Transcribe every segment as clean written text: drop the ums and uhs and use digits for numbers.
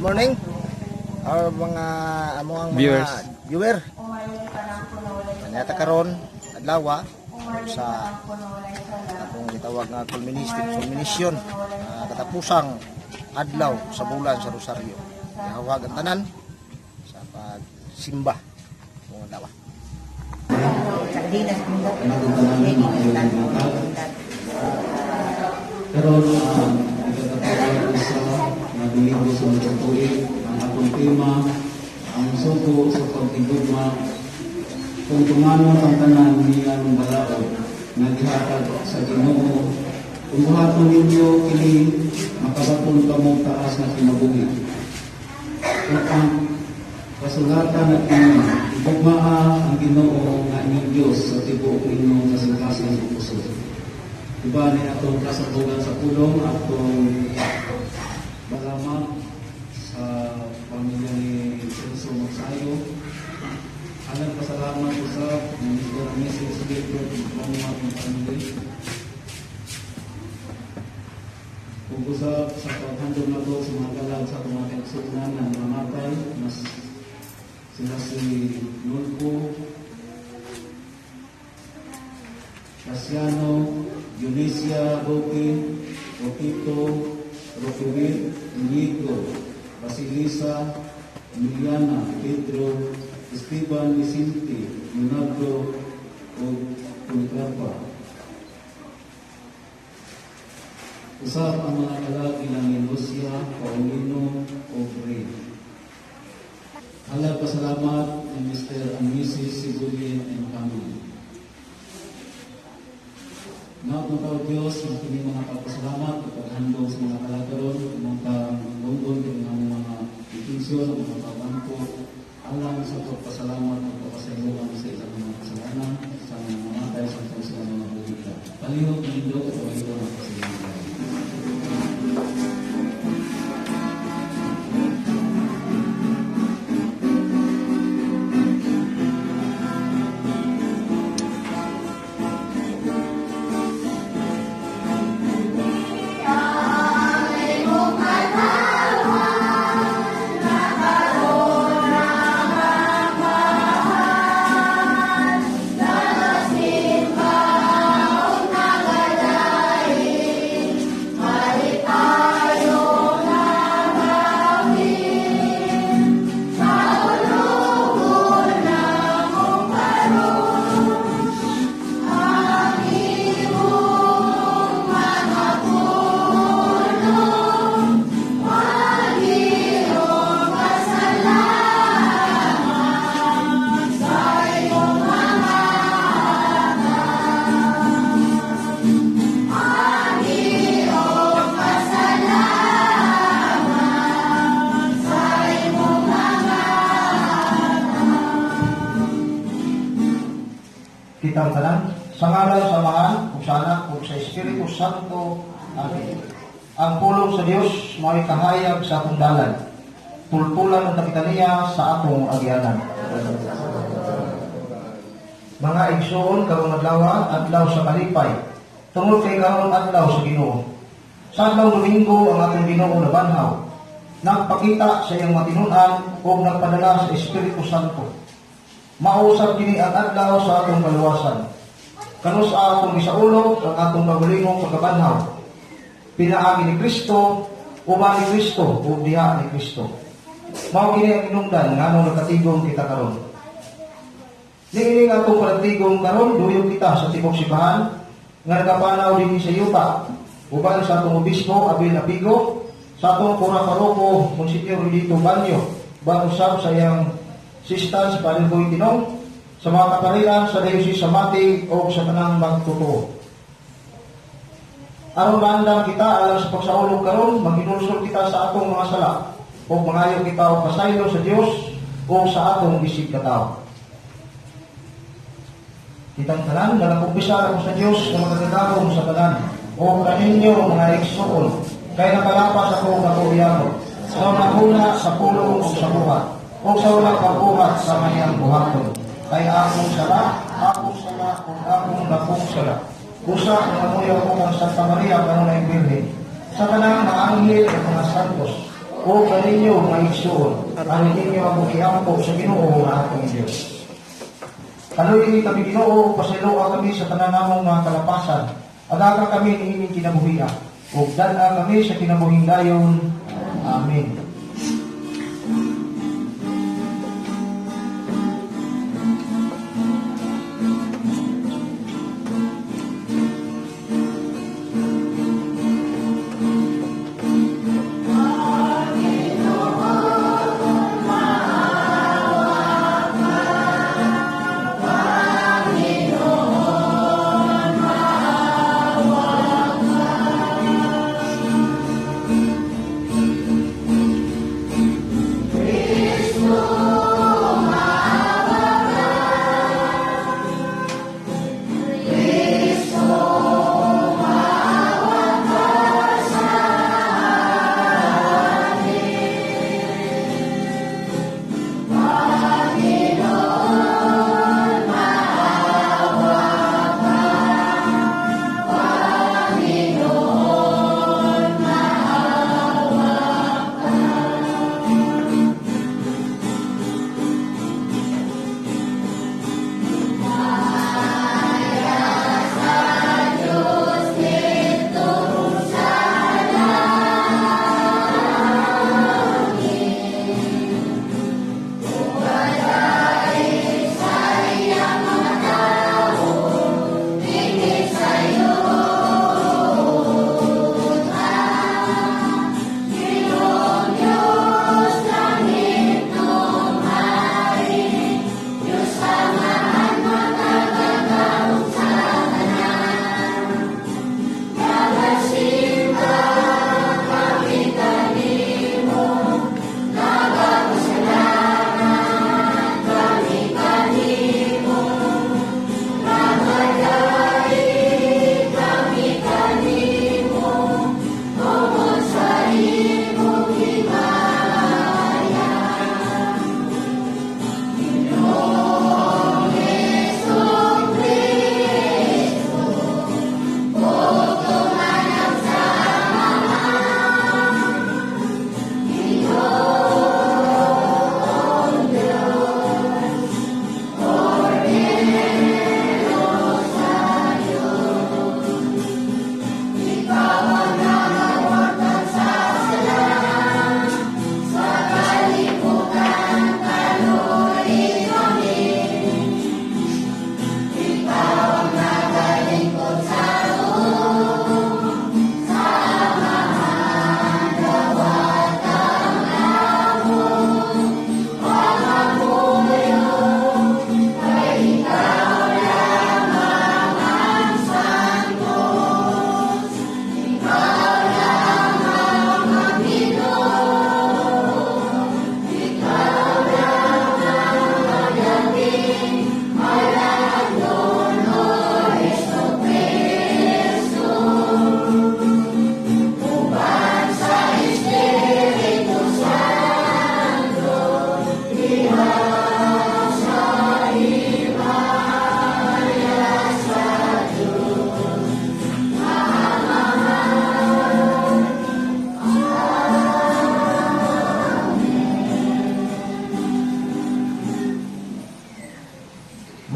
morning our mga ang Viewers. mga viewer. Kanyata karon adlaw sa atong gitawag nga culmination katapusang adlaw sa bulan sa Rosario. Ihawag ang tanan sa pagsimba ng adlaw. Karon nabiligo sa mga tuig ang atong tema ang sugo sa pagtigugma kung tumanon ang tanan niya ng balaod nga gihatag sa Ginoo kung buhaton ninyo kini makabaton kamo taas na kinabuhi kung ang kasulatan at inyo igugmaa ang Ginoo nga inyong Diyos sa tibuok inyong kasing-kasing ng puso. Diba ni atong kasabugan sa pulong atong salamat sa pamilya ni Celso Magsayo. Alang pasalamat ko sa Mr. Mrs. Gilbert Mamma ng pamilya. Kung usap sa paghandong na sa mga galag sa mga kaigsunan na namatay, mas sila si Nulpo, Casiano, Eunicia, Roque, Roquito, Roqueville, Inigo, Basilisa, Emiliana, Pedro, Esteban, Vicente, Leonardo, o Pulgrapa. Usap ang mga kalaki ng Lucia, Paulino, o Bray. Halag pasalamat ng Mr. and Mrs. Sibulin and family. Naon tao Diyos, ang kini mga pagpasalamat at paghandong sa mga kalagaron, mga lunggon, mga intensyon, mga pabangko, alang sa pagpasalamat at pagpasayuan sa ilang mga kasalanan, sa mga mamatay sa sa mga buhita. Palihog ng Indo at pagpasayuan ang kasalanan. Kitang tanan, sa ngalan sa Amahan, ug sa Anak, ug sa Espiritu Santo. Amen. Ang pulong sa Dios mo'y kahayag sa atong dalan. Tultulan ang kapitaniya sa atong agyanan. Mga igsoon karong adlaw sa malipay. Tungod kay karong adlaw sa Ginoo. Sa adlaw Domingo ang atong Ginoo nabanhaw. Nagpakita sa iyang matinun-an ug nagpadala sa Espiritu Santo. Mausap kini ang adlaw sa atong kaluwasan. Kanus sa atong isaulog ang atong pagulingong pagkabanhaw. Pinaagi ni Kristo, uban ni Kristo, ug diha ni Kristo. Mao kini ang inungdan nganong nakatigong kita karon. Niini nga atong panatigong karon duyog kita sa tibok simbahan nga nagapanaw dinhi sa yuta. Uban sa atong obispo Abel Apigo, sa atong pura paroko Monsignor Rodito Banyo, bago sa iyang Sistan sa Padre Boy Tinong, sa mga kapariran sa Diocese sa Mati o sa tanang magtutuo. Aron maandam kita alang sa pagsaulog karon, maginulsol kita sa atong mga sala o mangayo kita o pasaylo sa Dios o sa atong isig katao. Kitang tanan, nagapugpisa ako sa Dios na magkakagawong sa tanan o kaninyo mga igsoon, kaya nakalapas ako katuliyano, sa nakuna sa pulong o sa buhat. O sa walang pagbuhat sa mayang buhaton. Kay akong sala, kung akong dakong sala. Usa ang namuyaw ko kang Santa Maria, kanunay Birhen. Sa kanang mga anghel at mga santos. o kaninyo mga igsoon, ang ninyo ang iampo sa Ginoo nga atong Diyos. Kaloy kami Ginoo, pasiloa kami sa tanan namong mga kalapasan, agaga kami ni ining kinabuhian, ug dala kami sa kinabuhing dayon. Amen.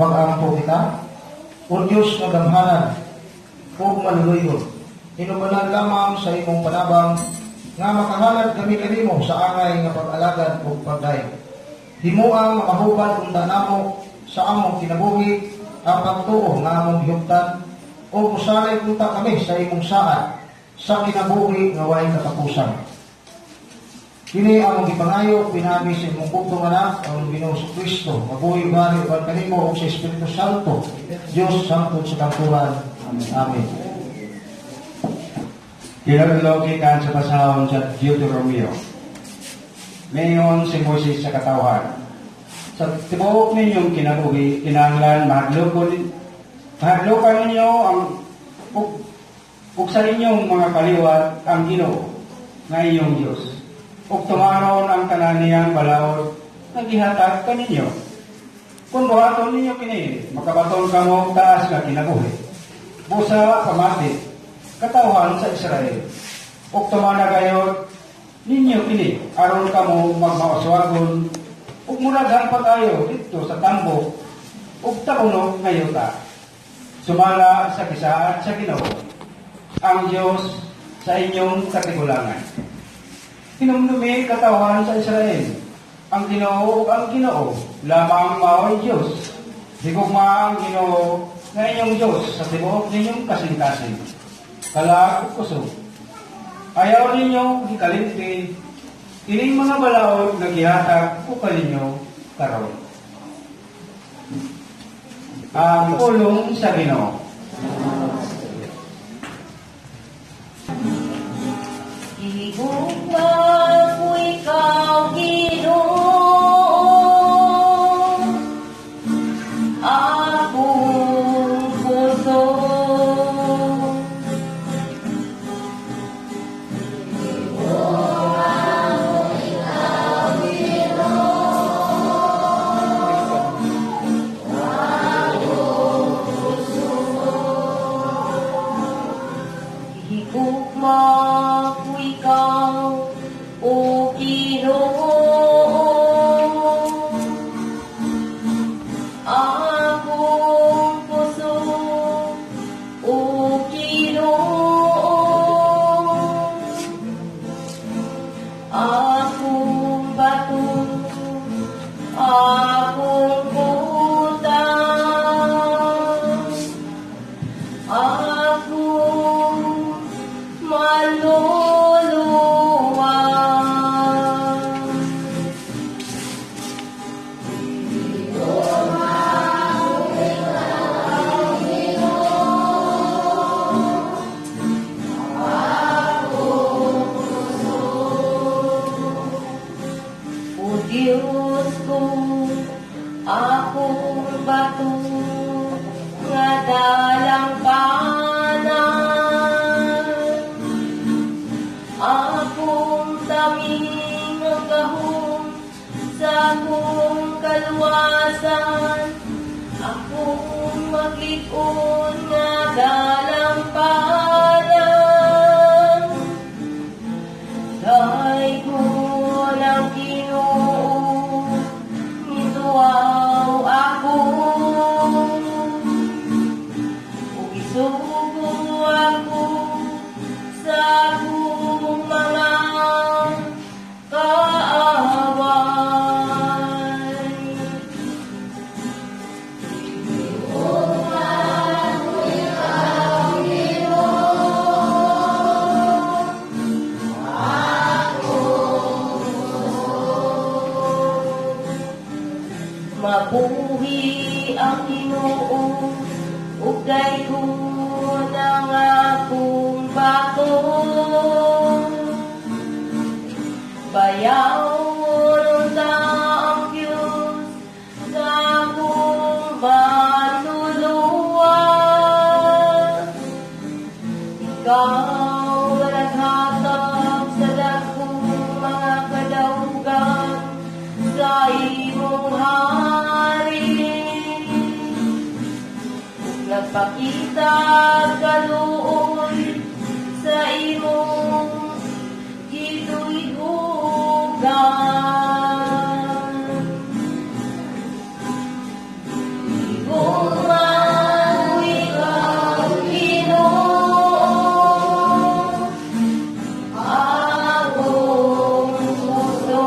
Mag-aampo kita, O Diyos na gamhanan, o maluluyon, inumanan lamang sa imong panabang, nga makahalad kami kanimo sa angay nga pag-alagad o pagdayo. Himuang makahubad unta namo sa among kinabuhi, ang pagtuo nga among hiyugtan, o musalay unta kami sa imong saad, sa kinabuhi nga way katapusan. Kini among gipangayo pinabi sa imong bugtong anak ang Ginoong Kristo, mabuhi bali uban kanimo ug sa Espiritu Santo, Dios sangkot sa kangkuhan. Amen. Kinalologikan sa pasahon sa Deuteronomio. Mayon si Moses sa katawan. Sa tibuok ninyong kinabuhi, kinahanglan mahadlokan ninyo ang ug sa inyong mga kaliwat ang Ginoo nga inyong Dios. Ug tumaron ang tanan niyang balaod nga gihatag kaninyo. Kung buhaton ninyo kini, makabaton kamo taas nga kinabuhi. Busa pamati, katawhan sa Israel. Ug tumanagayot ninyo kini aron kamo magmaoswagon ug muragan pa kayo dito sa tambo ug tapuno ngayon ta. Sumala sa kisaad sa Ginoo ang Dios sa inyong katigulangan. Hinumdumi katawan sa Israel ang Ginoo ug ang Ginoo lamang mao'y Dios. Higugma ang Ginoo nga inyong Dios sa tibuok ninyong kasing-kasing. Kalag ug kusog. Ayaw ninyo gikalimti kining mga balaod nga gihatag ko kaninyo karon. Ang pulong sa Ginoo. Higugma ko ikaw, Ginoo, akong puso. Higugma ko ikaw, O Ginoo, akong puso, O Ginoo, akong bato, akong butang, akong maluluwa. O Diyos ko, akong bato, nga dalang panan, akong taming gahom sa akong kaluwasan, akong maglikon nga dalang panan. Dahil ko ng Ginoo, nituaw ako, ug isugo ako sa akong mga kaaway. Mabuhi ang Ginoo, ug dayko ng akong bato. Bayawon ta ang Diyos sa akong manluluwa. Ikaw naghatag sa dakong mga kadaugan sa imong hari. Nagpakita kaluoy sa imong gituihugan. Higugma ko ikaw, Ginoo, akong puso.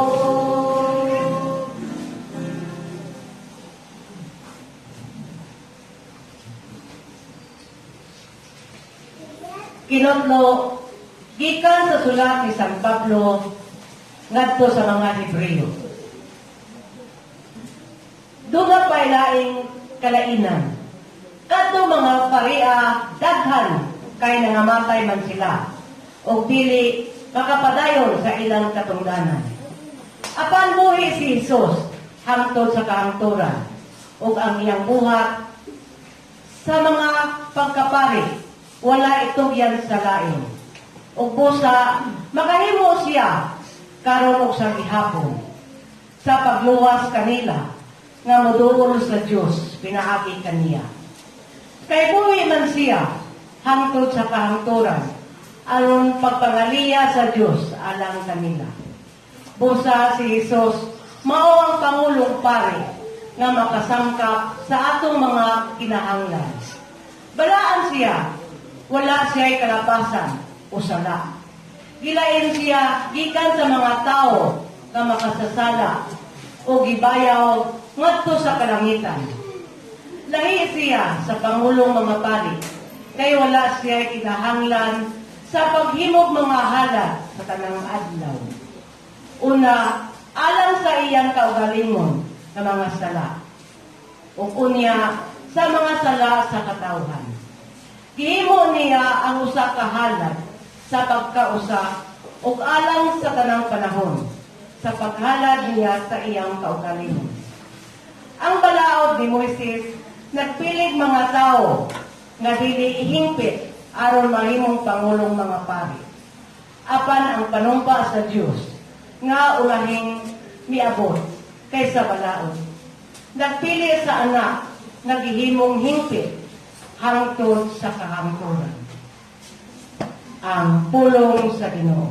Kinotlo, gikan sa sulat ni San Pablo ngadto sa mga Hebreo. Duga pa'y laing kalainan. Kadto mga paria daghan kay nangamatay man sila o dili makapadayon sa ilang katungdanan. Apan buhi si Jesus hangtod sa kahangturan ug ang iyang buhat sa mga pagkapari wala itugyan sa lain. Ug busa makahimo siya karon og sa gihapon sa pagluwas kanila nga moduol sa Dios pinaagi kaniya. Kay buhi man siya hangtod sa kahangturan aron pagpangaliya sa Dios alang kanila. Busa si Jesus mao ang pangulong pare nga makasangkap sa atong mga kinahanglan. Balaan siya, wala siya'y kalapasan o sala. Gilain siya gikan sa mga tao nga makasasala o gibayaw ngadto sa kalangitan. Lahi siya sa pangulong mga pari, kay wala siya'y kinahanglan sa paghimog mga halad sa tanang adlaw. Una, alang sa iyang kaugalingon ng mga sala. O kunya, sa mga sala sa katawhan. Gihimo niya ang usa ka halad sa pagkausa ug alang sa tanang panahon sa paghalad niya sa iyang kaugalingon. Ang balaod ni Moises nagpilig mga tao nga dili ihingpit aron mahimong pangulong mga pari. Apan ang panumpa sa Dios nga ulahing miabot kaysa balaod. Nagpili sa anak nga gihimong hingpit hangtod sa kahangturan. Ang pulong sa Ginoo.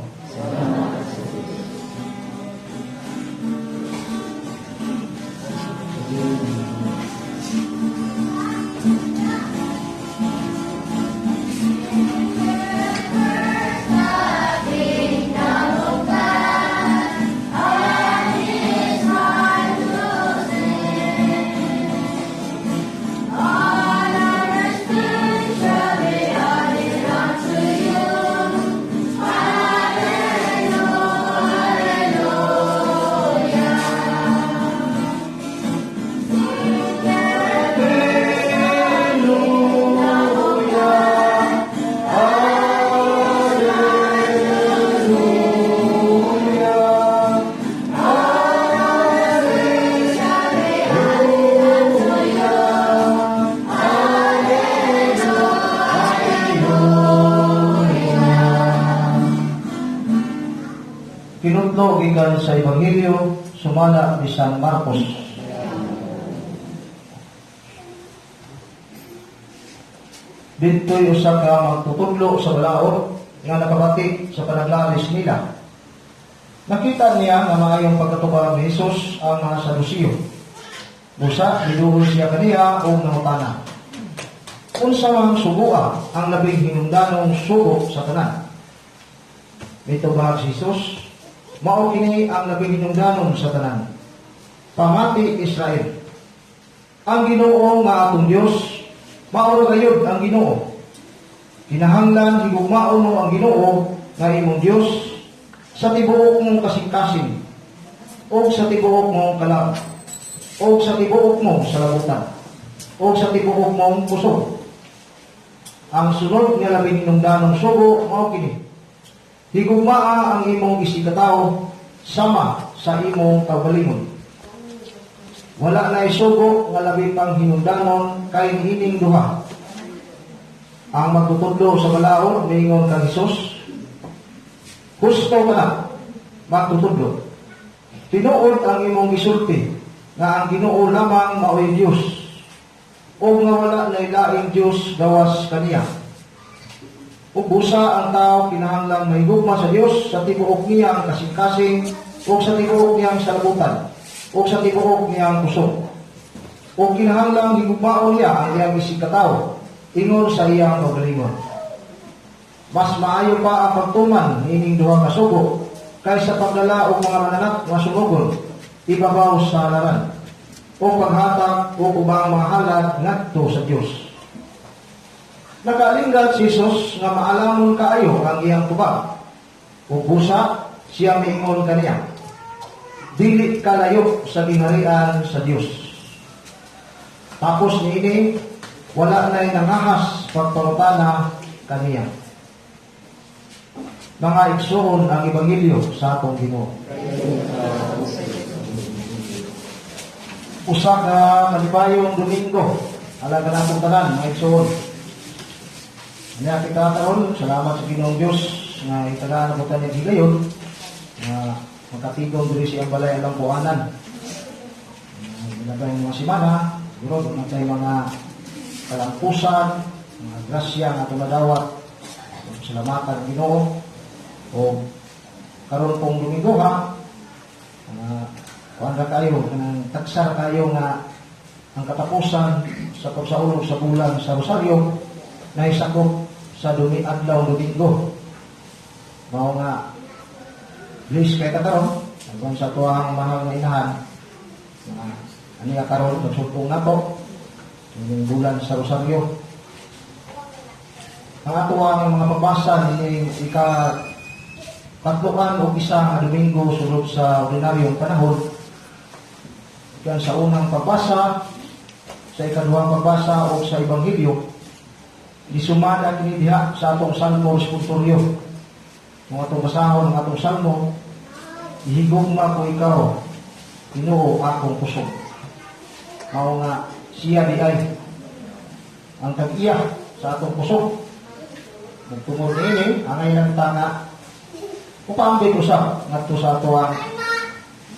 Kinudlo gikan sa Ebanghelyo sumala ni San Marcos. Dito'y usa ka magtutudlo sa balaod nga nakabati sa panaglalis nila. Nakita niya nga maayong pagkatubag ni Jesus ang mga Sadusiyo. Busa niduhol siya kaniya o nangutana. Unsa mang sugua ang labing hinungdanong sugo sa tanan? Mitubag si Jesus, mao kini ang labing hinungdanon sa tanan. Pamati Israel. Ang Ginoo nga atong Dios, mao ra gayud ang Ginoo. Kinahanglan higugmaon mo ang Ginoo nga imong Dios sa tibuok mong kasing-kasing, o sa tibuok mong kalab, o sa tibuok mo sa labutan, o sa tibuok mong puso. Ang sunod nga labing hinungdanong sugo mao kini: higugmaa ang imong isikatawo sama sa imong kaugalingon. Wala na isugo nga labi pang hinungdanon kay hining duha. Ang magtutudlo sa balaod miingon kang Hesus, husto ka na magtutudlo. Tinuod ang imong gisulti nga ang Ginoo lamang mao'y Dios, o nga wala na ilaing Dios gawas kaniya. Ug busa ang tao kinahanglang mahigugma sa Dios sa tibuok niya ang kasing-kasing, o sa tibuok niyang salabutan, o sa tibuok niyang puso. O kinahanglang higugmaon niya ang iyang isikatawo ingon sa iyang kaugalingon. Mas maayo pa ang pagtuman ining duha ka sugo kaysa pagdala og mga mananap nga sunugon ibabaw sa halaran, o paghatag o ubang mga halad ngadto sa Dios. Nakalinggat si Jesus nga maalamon kaayo ang iyang tubag. Ug busa siya miingon kaniya, dili kalayo sa gingharian sa Dios. Tapos niini wala na'y nangahas pagpangutana kaniya. Mga igsoon ang Ebanghelyo sa atong Ginoo. Usa ka malipayong Domingo, alaga na akong tanan, mga igsoon. Kanya kita taon, salamat sa Ginoong Diyos nga itagaan ako tanin higayon nga magkatigong diri siyang balay alang buwanan. Ginagay mga simana, siguro, ginagay mga kalampusan, mga grasya nga tumadawat salamatan ng Ginoo. O karon pong Domingo ha, kuan ra kayo, kanang tagsar kayo nga ang katapusan sa pagsaulog sa bulan sa Rosaryo na isakop sa adlaw Domingo. Mao nga please kay karon hanggang sa tuwang mahal na inahan aniya karon nagsulpong nato yung bulan sa Rosaryo. Ang ato ang mga pabasa ni tatloan o isa nga Domingo sulod sa ordinaryong panahon. Yan sa unang pagbasa, sa ikaduhang pagbasa o sa Ebanghelyo, isumada kini diha sa atong salmo responsoryo. Kung atong basahon ang atong salmo, ihigugma ko ikaw, Ginoo akong kusog. Mao nga siya di ay ang tag-iya sa atong kusog. Nagtungod ini, ang ilang tanga, upambay usap ngadto sa ato ang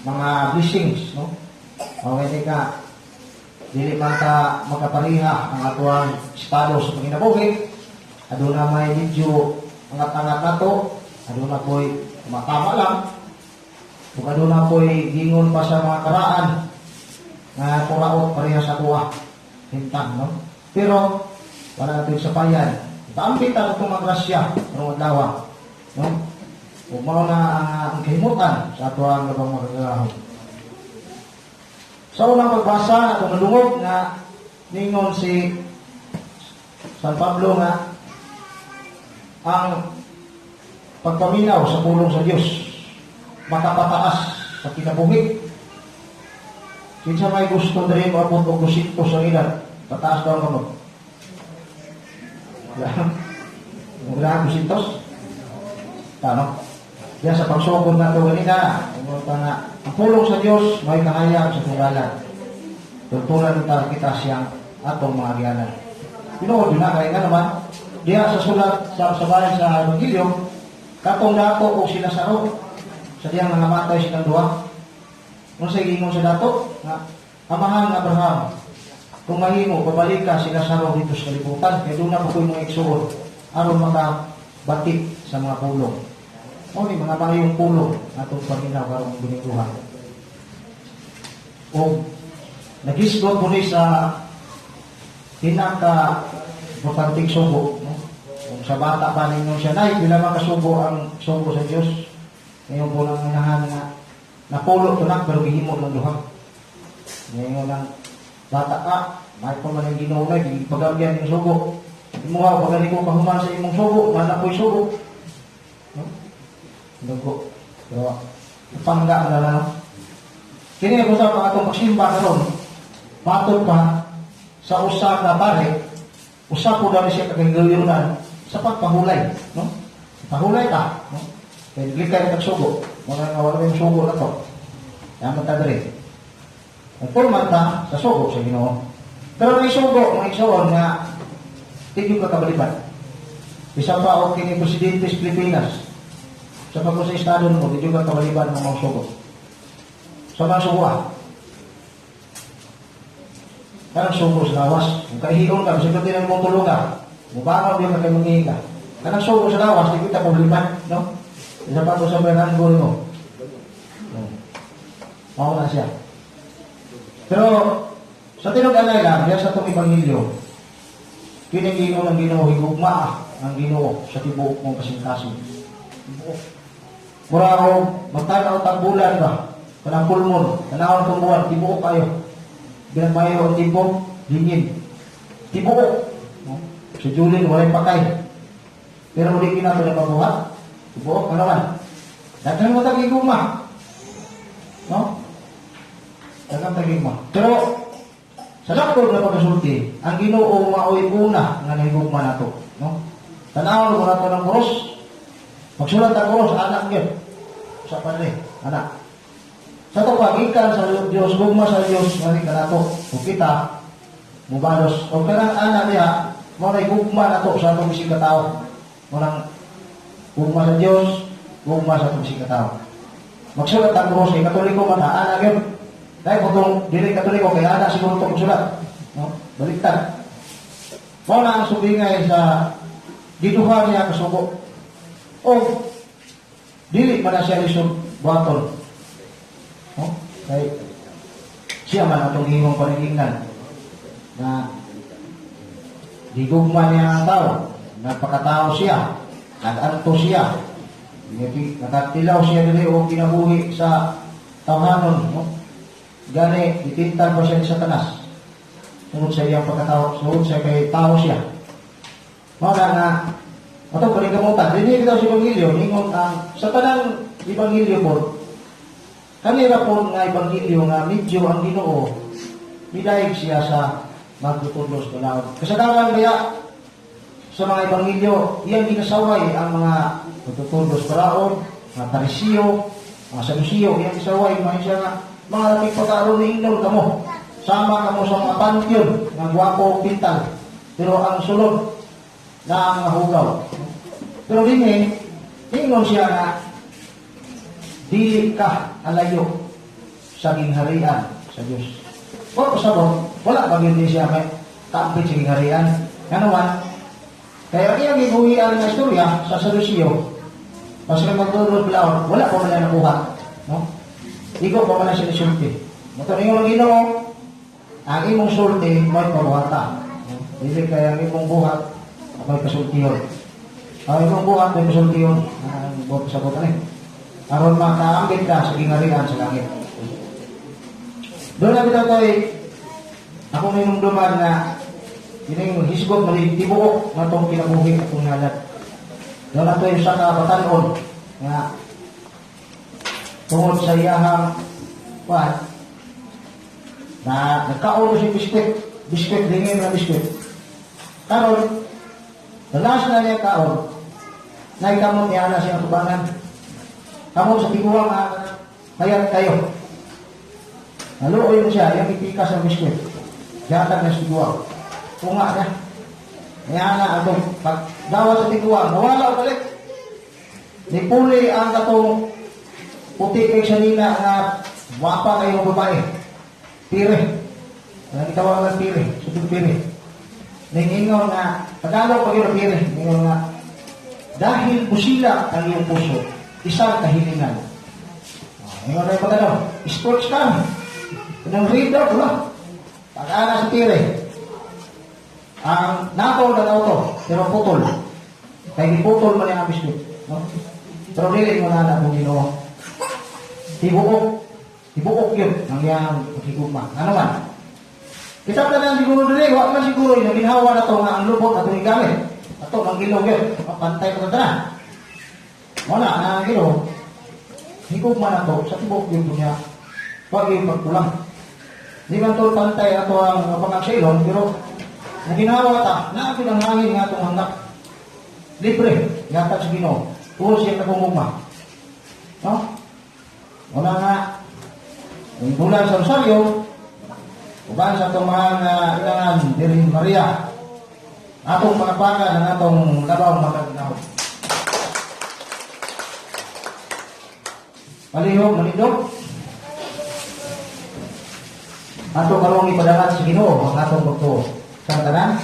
mga blessings, no? Okay ka, dili man ka makapariha ang ato ang estado sa panginabuhi. Aduna may medyo angat-angat nato, aduna po'y matama lang, ug aduna po'y gingon pa sa mga karaan nga kuraot pareha sa kuha hintang, no? Pero wala natin sapayan. Tampit ang itong magrasya ng adlaw, no? Ug mao na ang kahimutan sa ato ang labang magagahon. Sa unang pagbasa atong nadungog nga ningon si San Pablo nga ang pagpaminaw sa pulong sa Dios makapataas sa kinabuhi. Kinsa may gusto diri moabot og 200 sa edad, pataas daw ang kamot. Wala 200. Tano? Diya sa pagsugod na ito ganina, ang pulong sa Diyos may kahayag sa tunggalan. Tutunan kita siyang atong mga gianan. Pinuod yun na, kaya nga naman, diya sa sulat sa bayan sa Evangelyo, katong dato o sila saro, sa diyang nangamatay silang duwa. Nung sa igingon sa dato, nga, amahan ng Abraham, kung mahimo, babalik ka sila saro dito sa kalibutan, kaya doon na po yung mga iksuod, aron makabatik sa mga pulong. O ni mga mayong pulong atong paminaw karong Dominguhan. O nagisgot po ni sa pinaka-importanting sugo. No? Kung sa bata pa ninyo siya, nay, bila makasugo ang sugo sa Diyos. Ngayon po lang minahan na napulo ito na, pero gihimo ng duha. Ngayon lang, bata ka, may pa man ang Ginoo na, pagagyan yung sugo. Imuha, pagani ko pahuman sa imong sugo, mana ko'y sugo. No? Dugo. Pero, pangga na lang. Kini ko sa atong pagsimba karon. Patod pa sa usa ka pare, usa ko dali siya kagayunan sa pagpahulay, no? Pahulay ka, no? Kaya likay ka sugo, mga wala yung sugo na to. Yaman ta diri. Nagpulman ta sa sugo sa Ginoo. Pero may sugo, may isuon nga tigyo ka kabaliban. Isa pa o kini presidente sa Pilipinas. Sa pagko sa estado mo, di juga kabaliban ng mga sugo. Sa mga sugo kanang sugo sa lawas. Kung kahiyon ka, sa pati ng mong tulungan, mubangaw din ka kayo mangihi ka. Kanang sugo sa lawas, di kita kabaliban, no? Isa pa ko sa bayanggol mo. Mao na siya. Pero, sa tinuganay lang, yan sa itong Ebanghelyo, kinigino ng Ginoo, higugma ang Ginoo sa tibuok mong kasing-kasing. Mura ako, magtanaw tagbulan ba? Kanang pulmon, kanang tumuan, tibuok kayo. Binagmayo ang tipo, dingin. Tibuok. No? Si Julien, walay patay. Pero hindi kinato na mabuhat. Tibuok, ano man? Dagan mo tag-iguma. No? Dagan tag-iguma. Pero, sa lakod na pagkasulti, ang Ginoo maoy una nga nahigugma na to. No? Tanaw mo na to ng kuros. Magsulat ang kuros, anak yun. Sa padre, anak. Sa ito pagikan sa Diyos, gugma sa Diyos, nga ka na to. Kung kita, mubalos. O kanang anak niya, mo na gugma na to sa itong bisig katao. Mo nang gugma sa Diyos, gugma sa itong bisig katao. Magsulat ang kuros, katoliko man ha, anak yun. Dahil kung dili katoliko, kaya anak siguro ito magsulat. No? Baliktad. Mo na ang subingay sa giduha niya kasugo. O dili man na siya lisod buhaton. No? Kay siya man atong himong paningnan na digugma niya ang tao, nagpakatao siya, nag-anto siya, nakatilaw siya dili o kinabuhi sa tawhanon, no? Gani, itintan pa siya ni Satanas. Tungod sa iyang pagkatao, tungod sa kay tao siya. Mga na, ito panigamutan, dinig daw si Ebanghelyo, ningon ang sa tanang Ebanghelyo po, kanira po nga Ebanghelyo nga medyo ang Ginoo, midayeg siya sa magtutulos panahon. Kasagaran kaya sa mga Ebanghelyo, iyang ginasaway ang mga magtutulos paraon, mga Parisiyo, mga Sadusiyo, iyang gisaway, mga lapit pagkaroon ni Ingnon kamo. Sama kamo sa mga pantyon, nga gwapo pintal. Pero ang sulod na ang mahugaw. Pero din ingon siya na dili ka alayo sa gingharian sa Diyos. O sabon, wala ba din siya may kampit sa gingharian? Ano man? Kaya iyang gibuhian na istorya sa Sadusiyo, basta magdudod laon, wala pa man na nakuha. No? Igo pa man na siya nisulti. Ito ingon ang Ginoo, ang imong sulti may pabuhata. Dili kaya ang imong buhat may pasultiyon. Ang imong buhat may pasultiyon. Ang buhat sa buhat aron makaambit ka sa gingharian sa langit. Doon na bitaw tayo, ako may nungduman na yun hisgot mali tibuok na itong kinabuhi akong nalat. Doon na tayo sa kabatanon na tungod sa iyahang na nagkaon si biskwit dingin na biskwit. Karon, nalas na niya kaon, na ikamot niya na siyang tubangan. Kamot sa tiguang hayat kayo. Naluoy mo siya, yung ipikas ng biskwit. Jatag na sa tiguang. Tunga na. Kaya na atong pagdawat sa tiguang, nawala o balik. Nipuli ang katong puti kay Shanina na wapa kayong babae. Pire. Kaya itawag ng pire. Sutong pire. Ningingaw na, Tagalog pag yun ang pire. Ningingaw na, dahil busila ang iyong puso, isang kahilingan. Ningingaw na yung pagkano, sports ka. Nang read out, wala. Pag-ana sa pire. Ang natol na auto, pero putol. Kaya iputol man yung biskuit. No? Pero dili mo na kung Ginoo. Ibuok yun ang iyang pagkigugma. Ano man? Kita ka na siguro dili, wak man siguro yung ginhawa na ito nga ang lubot at yung gamit. Ito, ang gilog yun. Pantay ko na. Wala, ang gilog. Higugma na ito, sa tibok yun niya. Huwag yung pagkulang. Di man ito pantay na ito ang pangaksailon, pero na ginawa ta, naapin ang hangin nga itong hangak. Libre, yata sa Ginoo. Tulos siya nagumugma. No? Wala nga, yung bulan sa Rosario, uban sa itong mga ilangan, Dirin Maria, atong pangapaka ng atong labawang magaginaw. Palihog, malindog. Ato karong ipadangad sa Ginoo ang atong pagtuo. Sa tanan,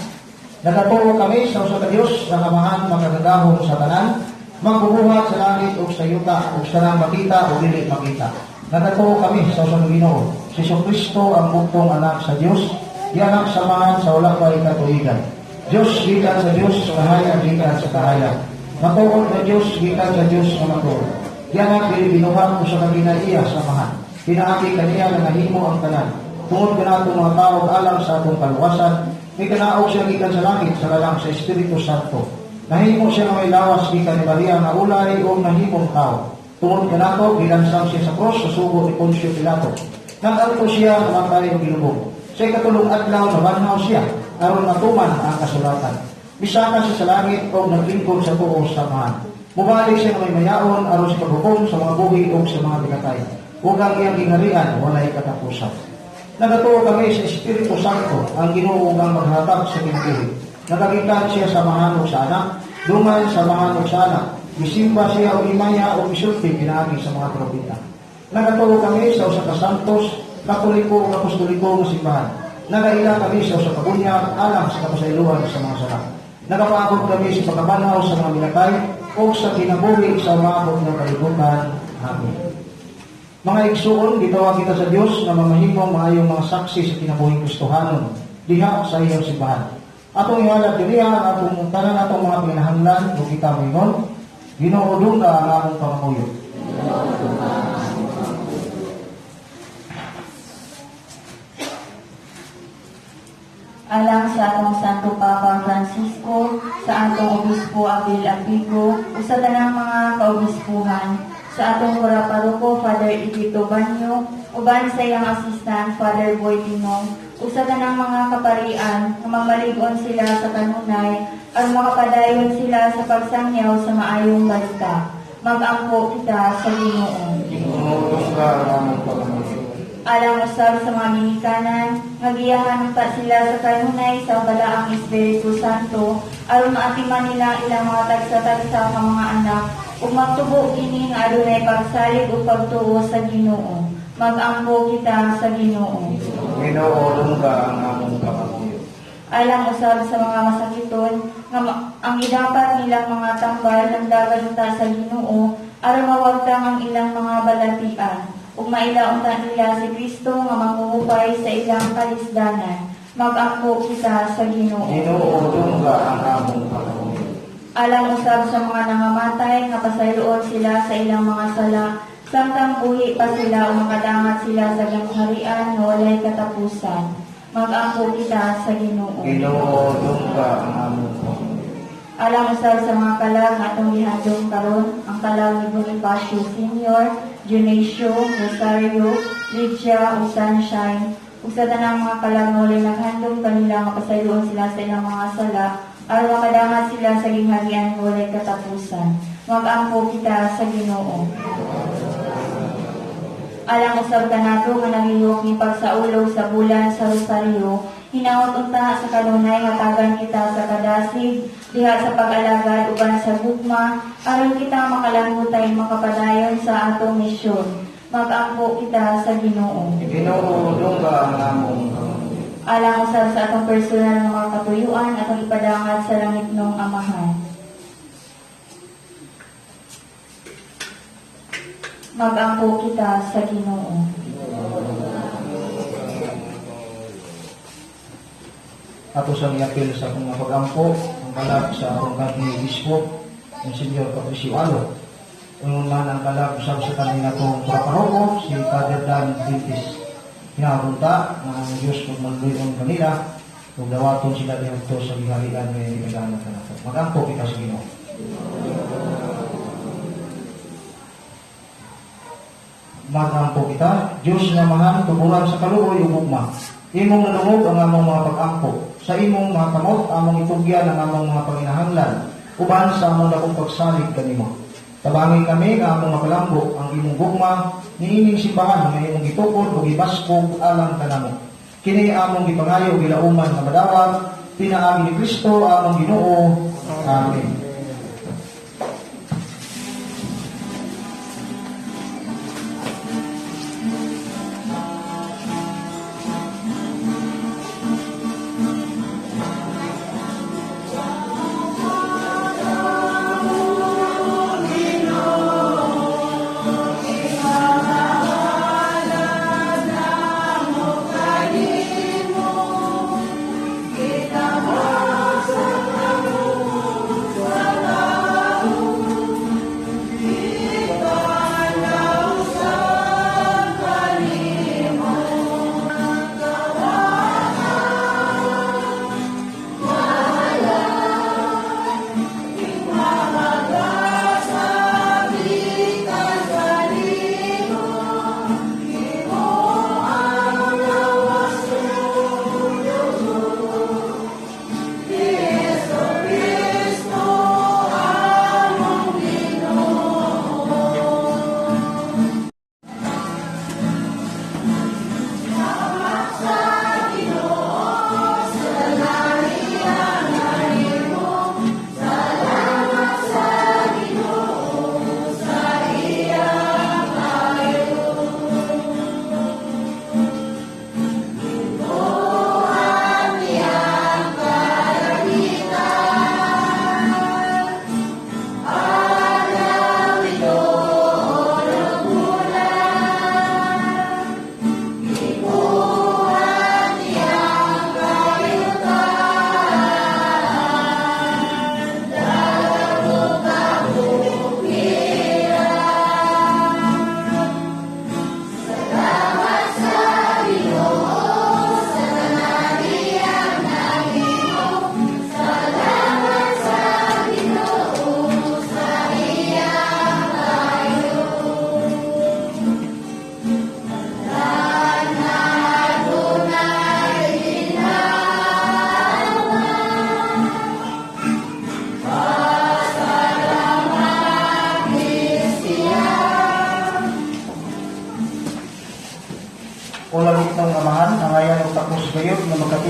nagatuo kami sa usa ka Dios nga kamahan magagahom sa tanan, magbubuhat sa langit ug sa yuta ug sa nang makita o dili makita. Nagatuo kami sa usa ka Ginoo, si Kristo ang bugtong anak sa Dios, gianak samahan sa wala pa ikatuigan. Dios gikan sa Dios, kahayag gikan sa kahayag. Matuod na Dios gikan sa Dios nga matuod. Gianak dili binuhat usa ka ginaiya samahan. Pinaagi kaniya nga nahimo ang tanan. Tungod kanato mga tao alam sa atong kaluwasan, may kanaog siya gikan sa langit sa lalang sa Espiritu Santo. Nahimo siya nga may lawas gikan ni Maria nga ulay o nahimong tao. Tungod kanato gilansang siya sa cross sa sugo ni Poncio Pilato. Nag-alto siya namatay og gilubog. Sa ikatulong adlaw nabanhaw siya aron matuman ang kasulatan. Bisaka siya sa langit o naglingkod sa tuo samahan. Mubalik siya nga may mayaon aron sa paghukom sa mga buhi o sa mga pinatay. Ug ang iyang gingharian walay katapusan. Nagatuo kami sa Espiritu Santo, ang Ginoo ang maghatag sa kinabuhi. Nagagikan siya sa mahanog sa anak, dungan sa mahanog sa anak, misimba siya o imaya o misulti pinaagi sa mga propeta. Nagatuo kami sa usa ka santos, katoliko o apostoliko nga simbahan. Nagaila kami sa usa ka bunyag alang sa kapasayloan sa mga sarap. nagapaabot kami sa pagkabanhaw sa mga minatay o sa kinabuhi sa umaabot ng kalibutan. Amen. Mga igsuon, gitawag kita sa Dios na mamahimong maayong mga saksi sa kinabuhing Kristohanon diha sa iyong simbahan. Atong ihalad diriha ang atong tanan atong mga pinahanglan o kita mingon, Ginoo dungga ang among pangamuyo. Alang sa atong Santo Papa Francisco, sa atong Obispo Abel Apigo, sa tanang mga kaobispuhan, sa atong Hora Paroko, Father Igito Banyo, uban sa iyang assistant, Father Boy Tinong, sa tanang mga kaparian, na mamaligon sila sa kanunay, at makapadayon sila sa pagsangyaw sa maayong balita. Mag-angko kita sa Ginoo. Ginoo ang among pangamuyo. Alang usab sa mga minikanan, ngagiyahan pa sila sa kanunay sa balaang Espiritu Santo, aron maatiman nila ilang mga tagsa-tagsa ng mga anak, ug magtubo kini nga adunay pagsalig ug pagtuo sa Ginoo. Mag-angko kita sa Ginoo. Ginoo dungga ang among pangamuyo. Alang usab sa mga masakiton, nga ang idapat nilang mga tambal ng dagadunta sa Ginoo, aron mawagtang ang ilang mga balatian, ug mailauntan nila si Kristo nga mangungupay sa ilang kalisdanan. Mag-angko kita sa Ginoo. Ginoo dungga ang among pangamuyo. Alang usab sa mga nangamatay nga pasayloon sila sa ilang mga sala, samtang buhi pa sila o makadangat sila sa gangharian nga walay katapusan. Mag-angko kita sa Ginoo. Ginoo dungga ang among pangamuyo. Alang usab sa mga kalag nga atong gihandom karon, ang kalag ni Bonifacio Sr., Dionisio, Rosario, Lydia, ug Sunshine, ug sa tanang mga kalag nga walay naghandom kanila nga pasayloon sila sa ilang mga sala, aron makadangat sila sa gingharian nga walay katapusan. Mag-angko kita sa Ginoo. Alang usab kanato nga nahilok ni pagsaulog sa bulan sa Rosario, hinaot unta sa kanunay nga tagan kita sa kadasig, diha sa pag-alagad uban sa gugma, aron kita makalanghutay makapadayon sa atong misyon. Mag-angko kita sa Ginoo. Ginoo dungga ang among pangamuyo. Alang usab sa atong personal nga mga katuyuan atong ipadangat sa langit ng Amahan. Mag-angko kita sa Ginoo. Ato sa miapil sa akong mga pag-ampo, ang kalag sa akong kanhi Bispo, ang Senyor Patricio Alo. Ungon man ang kalag usab sa kanina itong paroko, si Father Dan Vintis. Hinabunta na ang Diyos kung magluyon kanila, kung dawaton sila dito sa giharian may nagana ka nato. Mag-angko kita sa Ginoo. Mag-angko kita, Diyos nga mahal, tuburan sa kaluoy ug ugma. Imong nadungog ang among mga pag-angko. Sa imong mga kamot, among itugyan ang among mga panginahanglan. Uban sa among dakong pagsalig kanimo. Tabangin kami nga among makalambo ang imong gugma, niining simbahan nga imong gitukod ug gibaskog alang kanamo. Kini among gipangayo gilauman nga madawat, pinaagi ni Kristo among Ginoo. Amen.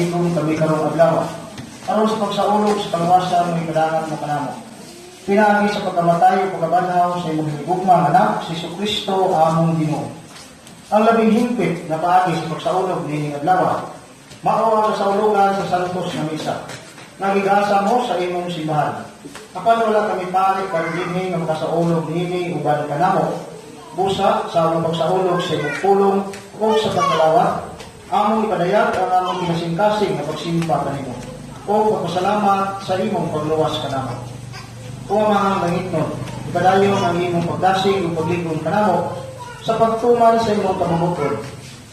tigong kami karong adlaw. Aron sa pagsaulog sa kaluwasan ng kadangan mo kanamo. Pinaagi sa pagkamatay o pagkabanhaw sa imong higugma anak si Kristo among Ginoo. Ang labing hingpit na paagi sa pagsaulog nining adlaw mao ang saulugan sa santos nga misa. Nagigasa mo sa imong simbahan. Apan wala kami panik karon dinhi nga makasaulog niini uban kanamo. Busa sa among pagsaulog sa imong pulong o sa pagkalawat, among ipadayag ang among kinasingkasing na pagsimba kanimo o pagpasalamat sa imong pagluwas kanamo. Kung mga langitnon, ipadayon ang imong pagdasig o pagligong kanamo sa pagtuman sa imong kamabukod,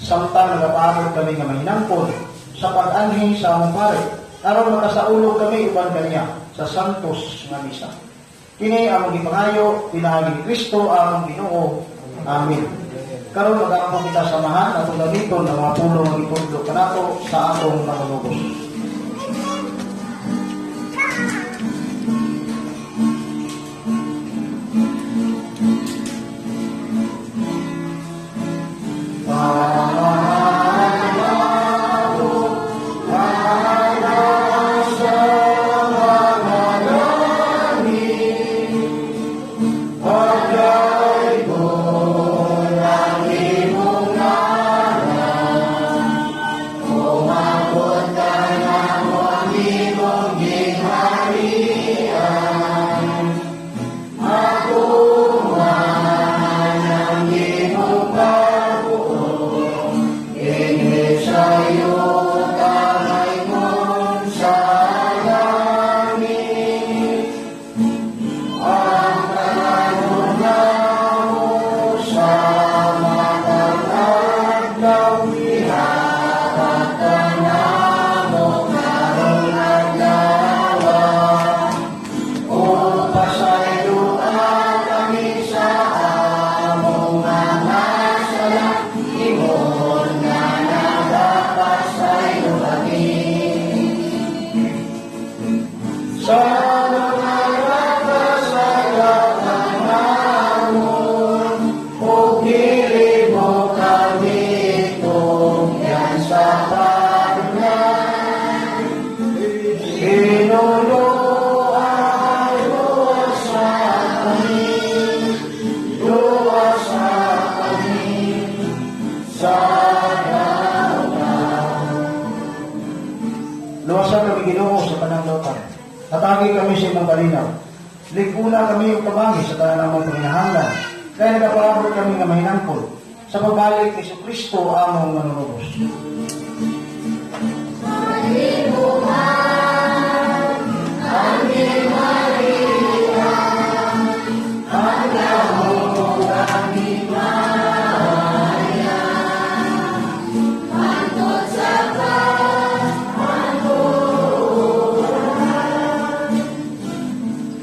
samtang nagapaabot kami nga mahinampon sa pag-anhi sa among pare, aron makasaulog kami uban kaniya sa santos nga misa. Kini among gipangayo pinaagi ni Kristo among Ginoo. Amen. Karon mag-aampo kita samahan atong gamiton ang mga pulong nga gitudlo kanato sa atong panulugos. Luwasan kami Ginoo sa pananglotan. Natagi kami sa imong kalinaw. Liguna kami yung kabangi sa tanan mong panginahanglan. Kaya nagapaabot kami nga mahinampon sa pagbalik ni Kristo among manunubos.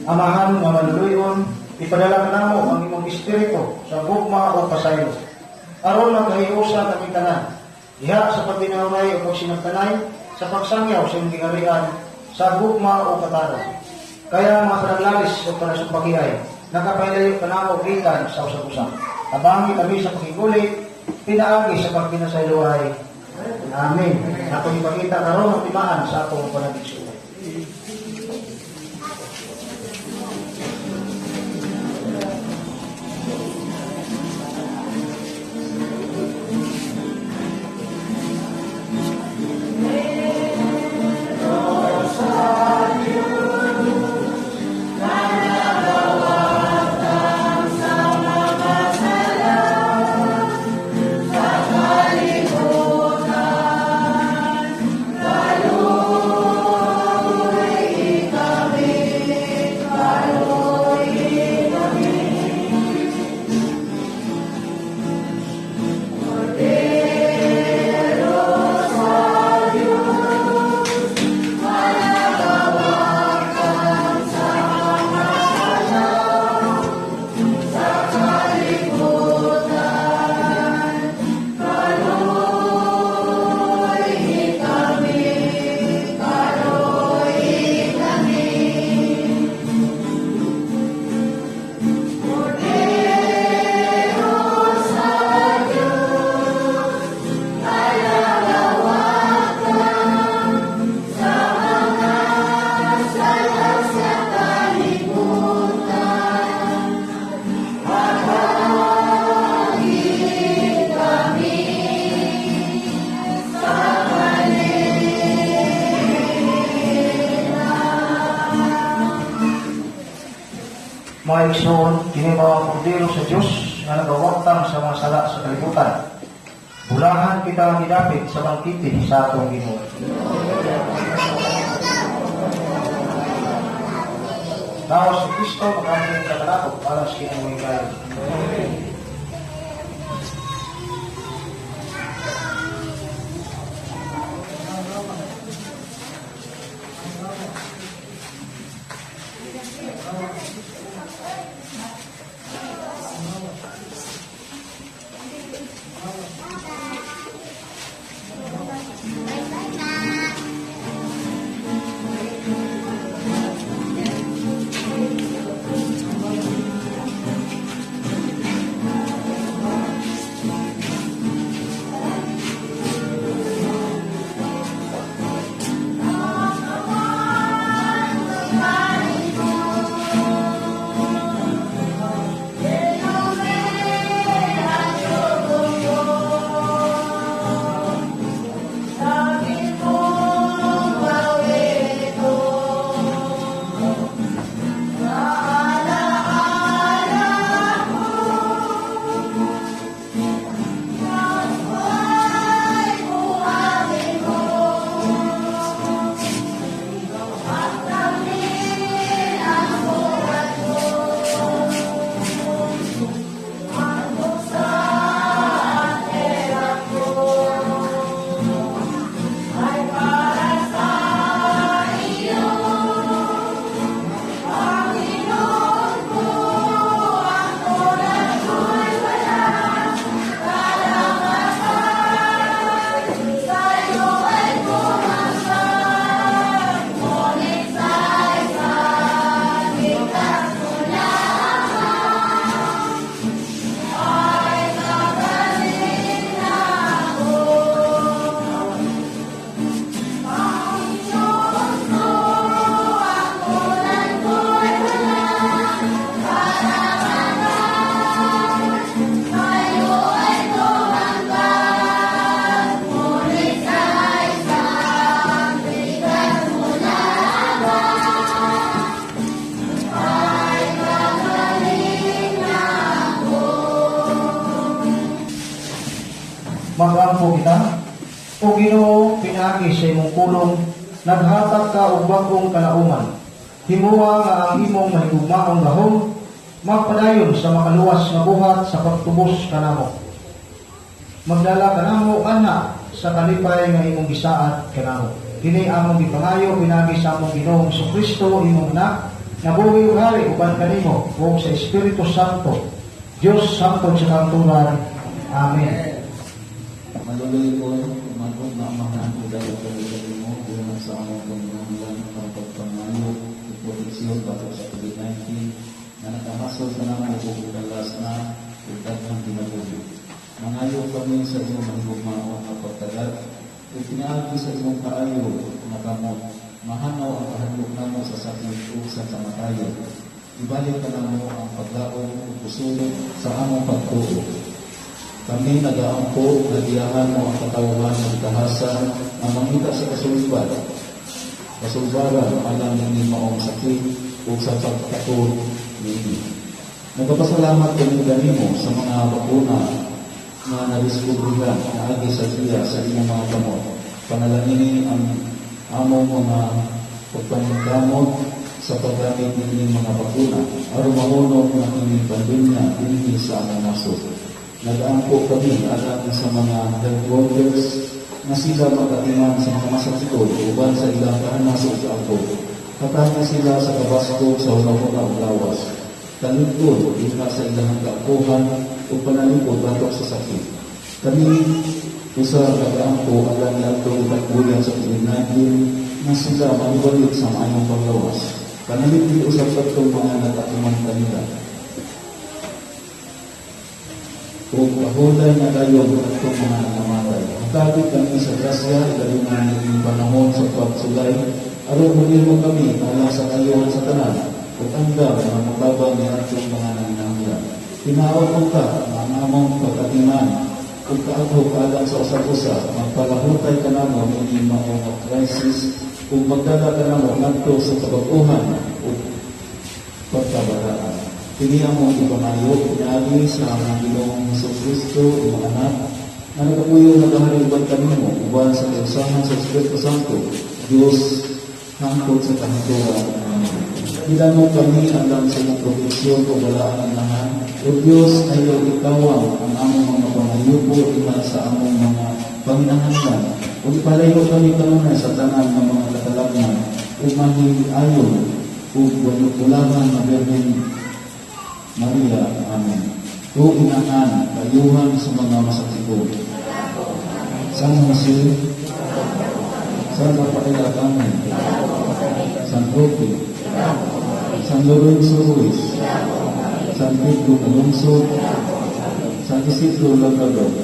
Amahan nga manuluyon, ipadala namo ang imong espiritu sa gugma o pasaylo. Aron magkahiusa kami tanan, diha sa pagdinaway o pagsinagtanay, sa pagsangyaw sa imong gingarian, sa gugma o kataran. Kaya mga panaglalis o panasumpagihay, nakapailayo ka namo gikan sa usap-usap. Abangi kami sa pakiguli, pinaagi sa pagpinasayloay. Amen. Ako ipakita karon ang timaan sa atong panagigsuon. Mga igsoon, kini mga kordero sa Diyos nga nagawagtang sa mga sala sa kalibutan. Bulahan kita gidapit sa bangkiti sa atong Ginoo. Lawas si Kristo, makaming katalakot para sa kinamuhi kayo. Magampo kita, o Ginoo, pinaagi sa imong pulong, naghatag ka og bagong kalauman. Himuwa nga ang imong mahigugmaong gahom, magpadayon sa makaluwas nga buhat sa pagtubos kanamo. Magdala kanamo ana sa kalipay nga imong gisaad kanamo. Kini among gipangayo pinagi sa among Ginoong Kristo imong anak, nabuhi ug hari uban kanimo ug sa Espiritu Santo. Dios Santo sa kanturan. Amen. Maluloy ko, umagod na amahan ko dahil pagkakali mo, bilang sa among panganglan, pagpapangayot, proteksyon bago sa COVID-19, na nakahasol sa naman o kukalas na utad ng pinagulog. Mangayo kami sa inyong manhugmao na pagtagal, o pinaagi sa inyong kaayo na kamot, mahanaw ang kahadlok namo sa sakit o sa kamatayon. Ibalik ka namo ang paglaon o pusulog sa among pagtuo. Kami nag-aampo, nagiyahan mo ang katawan ng tahasan na mangita sa kasulban. Kasulbaran, alam ng maong sakit o sa pagkatod nini. Nagpapasalamat kami ganimo sa mga bakuna na nadiskubrihan na agi sa siya sa inyong mga kamot. Panalangin ang among mga pagpanggamot sa paggamit ng mga bakuna. Aron mahunong na inyong pandemya hindi sa among nasod. Nag-aampo kami alam sa mga health workers na sila magkatiman sa mga masakitod uban sa ilang kahanasod sa ako. Katanya sila sa kabasto sa unang-unang lawas. Talintod, ika sa ilang kaakuhan o panalipod batok sa sakit. Kami, usa nag-aampo alam na itong tagbulan sa COVID-19 na sila manibalik sa maayong panglawas. Panalipod usap sa itong mga nag-atiman kanila. Kung kahulay na kayo itong mga nakamatay. Magkabit kami sa grasya, ikalimang naging panahon sa pagsulay, aron huli mo kami, alang sa kayuhan sa tanan, kung hanggang na magabang niya itong mga nanginangyan. Tinawag mo ka, mga among pagkatiman, kung kaagho alang sa usap-usap, magpalahutay ka namo ng mga crisis, kung magdala ka namo nagto sa kabaguhan o pagkabaraan. Kini ang ipamayo, pinagi sa mga Ginoong Kristo, mga anak, na nagkapuyo nagkahalugban kami mo, uban sa kausahan sa Espiritu Santo, Diyos, hangtod sa kahaturan. Bila mo kami hanggang sa mga proteksyon o balaan ang lahat, o Diyos, ayaw ikawang ang among mga pangayupo iba sa among mga panginahanglan, o ipalayo kami kanunay sa tanan ng mga katalagman, o mahiayon, o wanukulangan na Birhen Maria. Amen. O inahan, kayuhan sa mga masakiko. San Jose, San Rafael Amen, San Roque, San Lorenzo Ruiz, San Pedro Alonso, San Isidro Labrador.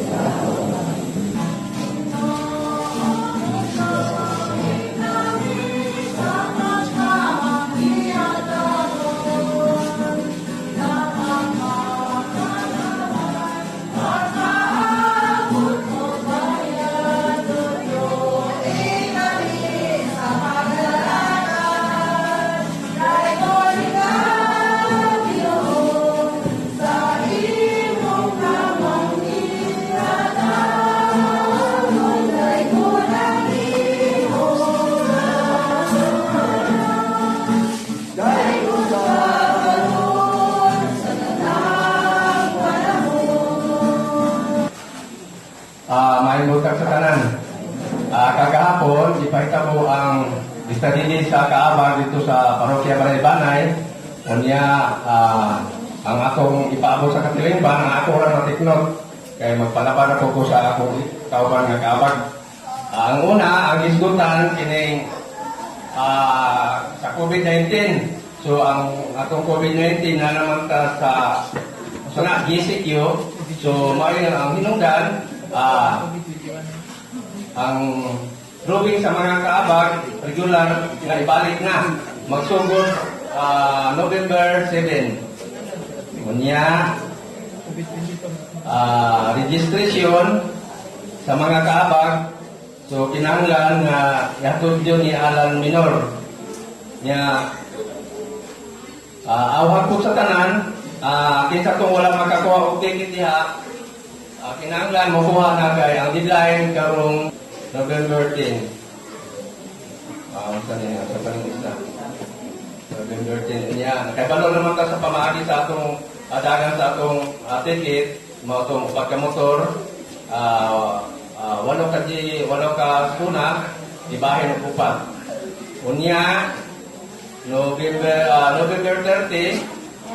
Mahimbutang sa tanan. Kagahapon, ipahita mo ang istadili sa kaabang dito sa Parokya Balay-Banay. Unya, ang akong ipaabot sa katilingban, ang ako lang natiknot. Kaya magpalaban ako ko sa akong kauban nga kaabag. Ang una, ang isgutan, kining sa COVID-19. So, ang atong COVID-19 na naman ta sa GCQ. So, maaaring ang hinungdan, ang drawing sa mga kaabag, regular nga ibalik na. Magsugod November 7. Unya, registration sa mga kaabag. So, kinahanglan nga yatod yun ni Alan Minor. Nya, awag po sa tanan, kinsa kung wala makakuha og ticket diha, kinahanglan makuha na kay ang deadline karong November 10. Sa paningista. November 10 niya. Kay balo naman ta sa pamaagi sa atong dagan sa atong ticket, mao tong pagkamotor, walo ka suna, ibahin og upat. Unya November 30,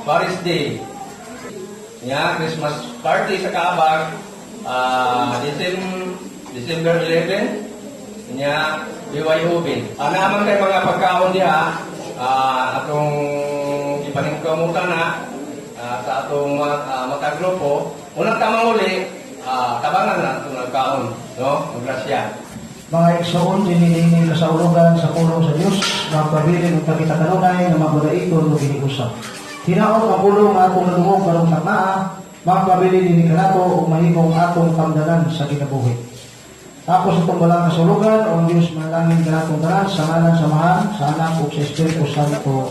Paris Day. Nya Christmas party sa Kaabag, December 11, nya BYOB. Naman kay mga pagkaon diha, atong ipaningkamutan na sa atong matagrupo. Unang tamang uli, tabangan na itong nagkaon, no? Magrasya. Mga igsoon, dinilingi kasaulugan sa pulong sa Diyos, magpabilin ng pagkita kanunay na magudaiton o giniusap. Hinaot ang pulong atong nadungog karong taknaa, magpabilin din kanato o mahimong atong pamdanan sa kinabuhi. Ako sa itong balang kasulugan, o Diyos manalangin kanatong tanan, sa ngalan samahan, sa anak o sa Espiritu Santo.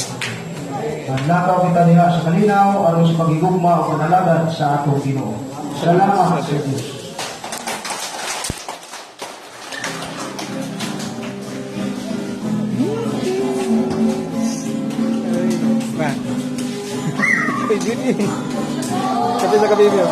Naglakaw kita diha sa kalinaw, aron sa pagigugma o panalagad sa atong Ginoo. Salamat sa Diyos. Sabi sa kabibyo.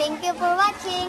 Thank you for watching.